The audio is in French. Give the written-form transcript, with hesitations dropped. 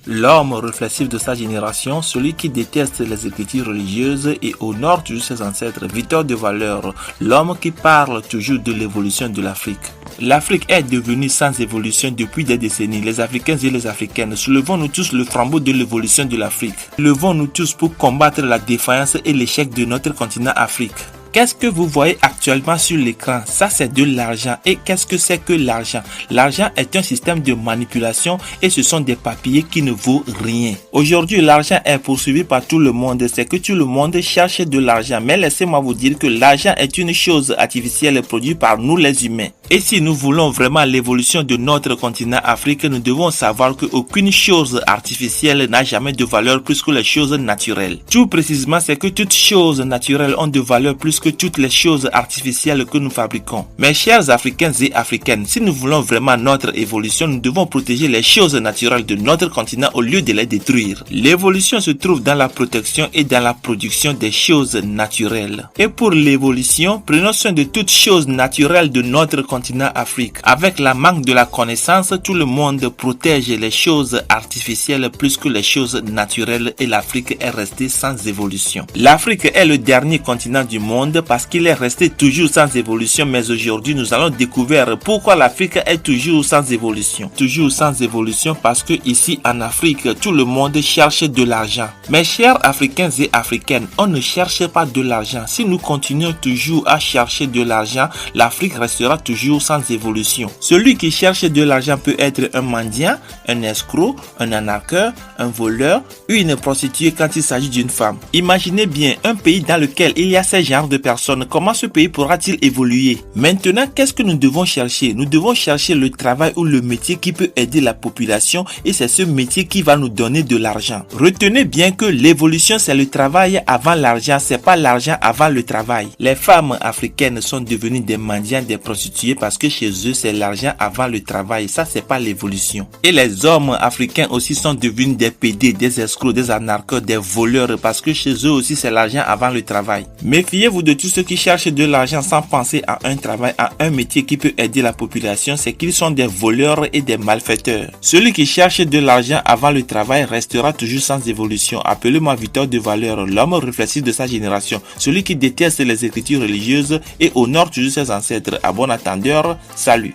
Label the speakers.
Speaker 1: L'homme réflexif de sa génération, celui qui déteste les écritures religieuses et honore toujours ses ancêtres, Victor de Valeur, l'homme qui parle toujours de l'évolution de l'Afrique. L'Afrique est devenue sans évolution depuis des décennies. Les Africains et les Africaines, soulevons-nous tous le flambeau de l'évolution de l'Afrique. Levons-nous tous pour combattre la défaillance et l'échec de notre continent Afrique. Qu'est-ce que vous voyez actuellement sur l'écran? Ça, c'est de l'argent. Et qu'est-ce que c'est que l'argent? L'argent est un système de manipulation et ce sont des papiers qui ne vaut rien. Aujourd'hui, l'argent est poursuivi par tout le monde. C'est que tout le monde cherche de l'argent. Mais laissez-moi vous dire que l'argent est une chose artificielle produite par nous les humains. Et si nous voulons vraiment l'évolution de notre continent Afrique, nous devons savoir qu'aucune chose artificielle n'a jamais de valeur plus que les choses naturelles. Tout précisément, c'est que toutes choses naturelles ont de valeur plus que toutes les choses artificielles que nous fabriquons. Mes chers Africains et Africaines, si nous voulons vraiment notre évolution, nous devons protéger les choses naturelles de notre continent au lieu de les détruire. L'évolution se trouve dans la protection et dans la production des choses naturelles. Et pour l'évolution, prenons soin de toutes choses naturelles de notre continent Afrique. Avec la manque de la connaissance, tout le monde protège les choses artificielles plus que les choses naturelles et l'Afrique est restée sans évolution. L'Afrique est le dernier continent du monde parce qu'il est resté toujours sans évolution, mais aujourd'hui nous allons découvrir pourquoi l'Afrique est toujours sans évolution. Toujours sans évolution parce que ici en Afrique, tout le monde cherche de l'argent. Mes chers Africains et Africaines, on ne cherche pas de l'argent. Si nous continuons toujours à chercher de l'argent, l'Afrique restera toujours sans évolution. Celui qui cherche de l'argent peut être un mendiant, un escroc, un arnaqueur, un voleur ou une prostituée quand il s'agit d'une femme. Imaginez bien un pays dans lequel il y a ces genres de personnes, comment ce pays pourra-t-il évoluer? Maintenant, qu'est-ce que nous devons chercher? Nous devons chercher le travail ou le métier qui peut aider la population et c'est ce métier qui va nous donner de l'argent. Retenez bien que l'évolution c'est le travail avant l'argent, c'est pas l'argent avant le travail. Les femmes africaines sont devenues des mendiants, des prostituées parce que chez eux c'est l'argent avant le travail, ça c'est pas l'évolution. Et les hommes africains aussi sont devenus des PD, des escrocs, des arnaqueurs, des voleurs parce que chez eux aussi c'est l'argent avant le travail. Méfiez-vous de tous ceux qui cherchent de l'argent sans penser à un travail, à un métier qui peut aider la population, c'est qu'ils sont des voleurs et des malfaiteurs. Celui qui cherche de l'argent avant le travail restera toujours sans évolution. Appelez-moi Victor de Valeur, l'homme réflexif de sa génération, celui qui déteste les écritures religieuses et honore toujours ses ancêtres. À bon entendeur, salut.